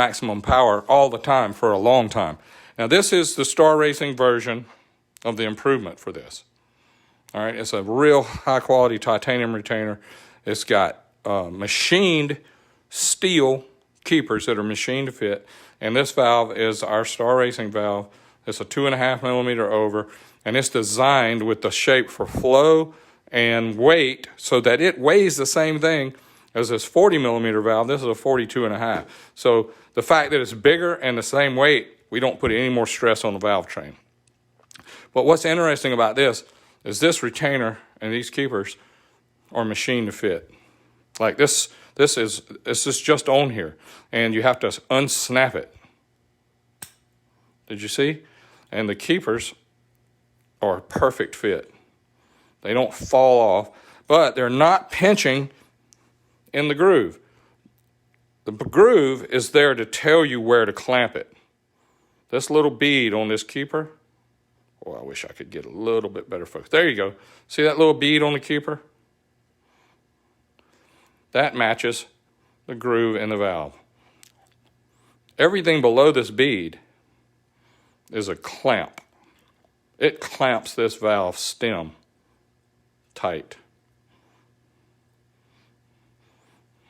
maximum power all the time for a long time. Now this is the Star Racing version of the improvement for this. All right, it's a real high quality titanium retainer. It's got machined steel keepers that are machined to fit. And this valve is our Star Racing valve. It's a 2.5 millimeter over, and it's designed with the shape for flow and weight so that it weighs the same thing as this 40 millimeter valve. This is a 42.5. So the fact that it's bigger and the same weight, we don't put any more stress on the valve train. But what's interesting about this is this retainer and these keepers are machined to fit. Like this is just on here, and you have to unsnap it. Did you see? And the keepers are a perfect fit. They don't fall off, but they're not pinching in the groove. The groove is there to tell you where to clamp it. This little bead on this keeper, oh, I wish I could get a little bit better focus. There you go. See that little bead on the keeper? That matches the groove in the valve. Everything below this bead is a clamp. It clamps this valve stem tight.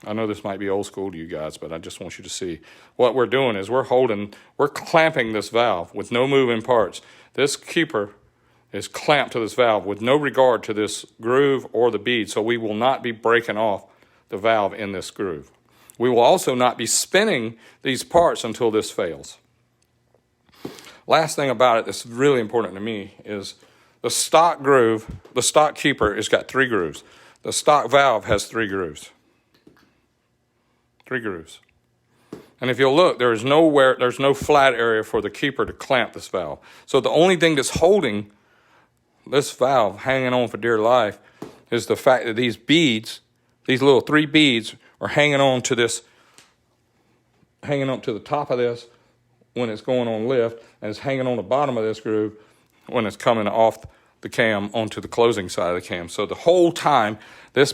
I know this might be old school to you guys, but I just want you to see. What we're doing is we're clamping this valve with no moving parts. This keeper is clamped to this valve with no regard to this groove or the bead, so we will not be breaking off the valve in this groove. We will also not be spinning these parts until this fails. Last thing about it that's really important to me is the stock groove, the stock keeper has got 3 grooves. The stock valve has 3 grooves. 3 grooves. And if you'll look, there's no flat area for the keeper to clamp this valve. So the only thing that's holding this valve hanging on for dear life is the fact that these beads, these little 3 beads, are hanging on to this, hanging up to the top of this when it's going on lift, and it's hanging on the bottom of this groove when it's coming off the cam onto the closing side of the cam. So the whole time, this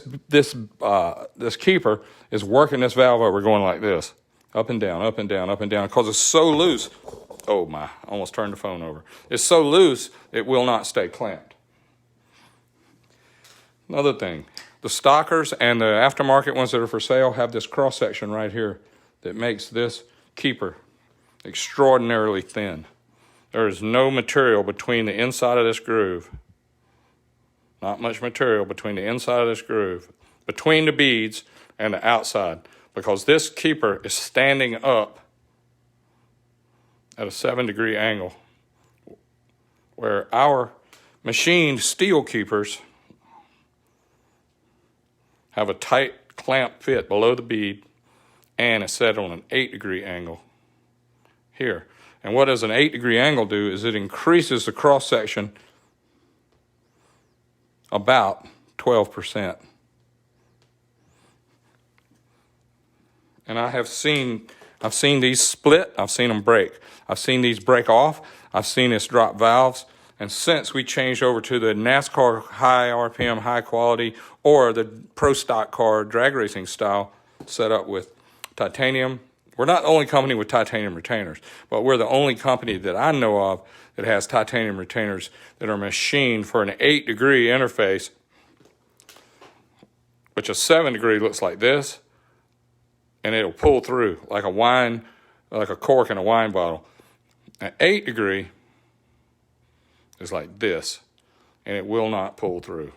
keeper is working this valve over, going like this, up and down, up and down, up and down, because it's so loose. Oh my, I almost turned the phone over. It's so loose, it will not stay clamped. Another thing, the stockers and the aftermarket ones that are for sale have this cross section right here that makes this keeper extraordinarily thin. There is no material between the inside of this groove, not much material between the inside of this groove, between the beads and the outside, because this keeper is standing up at a 7-degree angle, where our machined steel keepers have a tight clamp fit below the bead and it's set on an 8-degree angle here. And what does an 8-degree angle do is it increases the cross section about 12%. And I've seen these split, I've seen them break. I've seen these break off, I've seen this drop valves, and since we changed over to the NASCAR high RPM, high quality, or the pro stock car drag racing style set up with titanium, we're not the only company with titanium retainers, but we're the only company that I know of that has titanium retainers that are machined for an 8-degree interface, which a 7-degree looks like this, and it'll pull through like a wine, like a cork in a wine bottle. An 8-degree is like this, and it will not pull through.